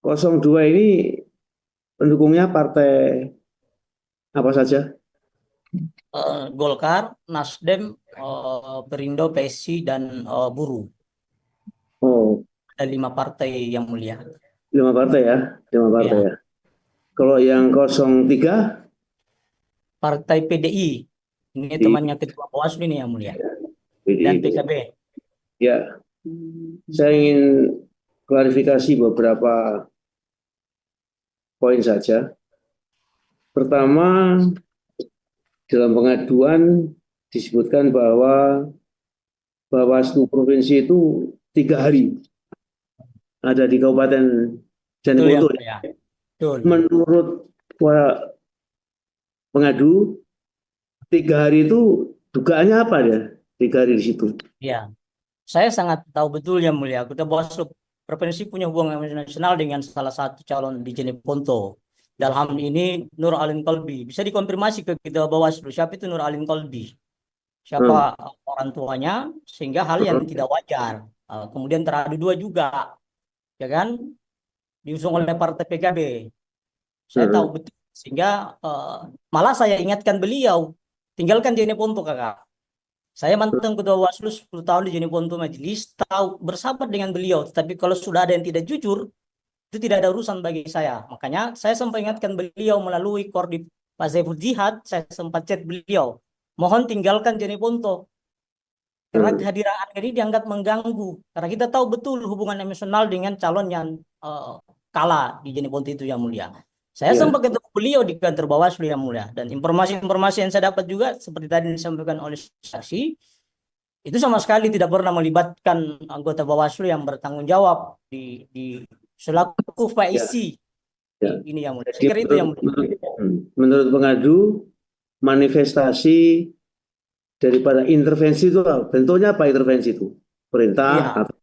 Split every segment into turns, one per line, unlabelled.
02 ini pendukungnya partai apa saja?
Golkar, Nasdem, Perindo, PSI, dan Buruh.
Oh,
Ada 5 partai yang mulia.
5 partai ya, 5 partai
Ya,
ya. Kalau yang 03
Partai PDI. Ini
di
temannya Ketua Bawaslu ini yang mulia. Dan
PDIP.
PKB.
Ya, saya ingin klarifikasi beberapa poin saja. Pertama, dalam pengaduan disebutkan bahwa Bawaslu provinsi itu 3 hari ada di Kabupaten
Betul yang
Jeneponto.
mulia. Betul.
Menurut pengadu, 3 hari itu dugaannya apa ya? 3 hari di situ.
Ya, saya sangat tahu betul yang mulia. Ketua Bawaslu Provinsi punya hubungan nasional dengan salah satu calon di Jeneponto. Dalam hal ini Nur Alin Kolbi. Bisa dikonfirmasi ke Ketua Bawaslu siapa itu Nur Alin Kolbi?
Hmm.
Siapa orang tuanya? Sehingga hal yang tidak wajar. Kemudian teradu dua juga, ya kan? Diusung oleh Partai PKB. Saya tahu
Hmm.
betul. Sehingga malah saya ingatkan beliau, tinggalkan Jeneponto kakak. Saya mantan ketua Bawaslu 10 tahun di Jeneponto Majelis, tahu bersahabat dengan beliau. Tapi kalau sudah ada yang tidak jujur, itu tidak ada urusan bagi saya. Makanya saya sempat ingatkan beliau melalui Korbit Pak Saiful Jihad, saya sempat chat beliau. Mohon tinggalkan Jeneponto. Karena
Hmm.
kehadiran Anda ini dianggap mengganggu. Karena kita tahu betul hubungan emosional dengan calon yang kalah di Jeneponto itu yang mulia. Saya
Ya.
sempat ketemu beliau di kantor Bawaslu yang mulia. Dan informasi-informasi yang saya dapat juga, seperti tadi disampaikan oleh saksi, itu sama sekali tidak pernah melibatkan anggota Bawaslu yang bertanggung jawab di selaku
Ya.
PSI
Ya.
ini yang mulia. Saya
Jadi
kira itu yang mulia.
menurut pengadu, manifestasi daripada intervensi itu bentuknya apa intervensi itu? Perintah
Iya,
atau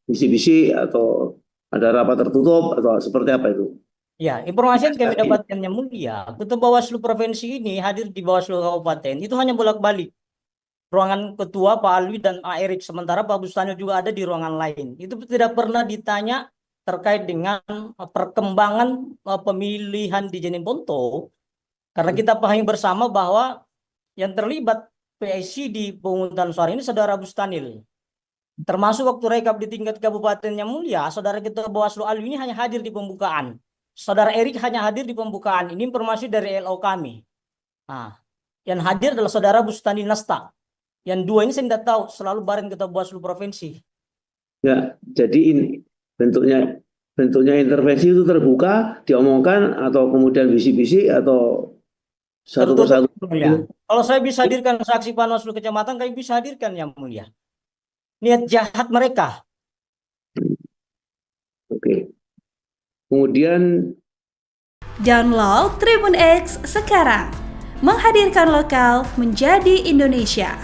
bisi-bisi atau ada rapat tertutup atau seperti apa itu?
ya, informasi yang kami dapatkan yang mulia, ketua Bawaslu Provinsi ini hadir di Bawaslu Kabupaten itu hanya bolak-balik. Ruangan ketua Pak Alwi dan Pak Erik, sementara Pak Bustanyo juga ada di ruangan lain. Itu tidak pernah ditanya terkait dengan perkembangan pemilihan di Jeneponto, karena kita pahami bersama bahwa yang terlibat PSI di pemungutan suara ini saudara Bustanil. Termasuk waktu rekap di tingkat kabupaten yang mulia, saudara ketua Bawaslu Alwi ini hanya hadir di pembukaan. Saudara Erik hanya hadir di pembukaan. Ini informasi dari LO kami. Nah, yang hadir adalah saudara Bustanil Nasta. Yang dua ini saya tidak tahu, selalu bareng ketua Bawaslu Provinsi.
Ya, jadi ini bentuknya bentuknya intervensi itu terbuka, diomongkan atau kemudian bisi-bisi atau satu
Tertutup
persatu.
yang mulia. Kalau saya bisa hadirkan saksi Panwaslu Kecamatan, kami bisa hadirkan yang mulia. Niat jahat mereka.
Oke. Kemudian
Download Tribun X sekarang, menghadirkan lokal menjadi Indonesia.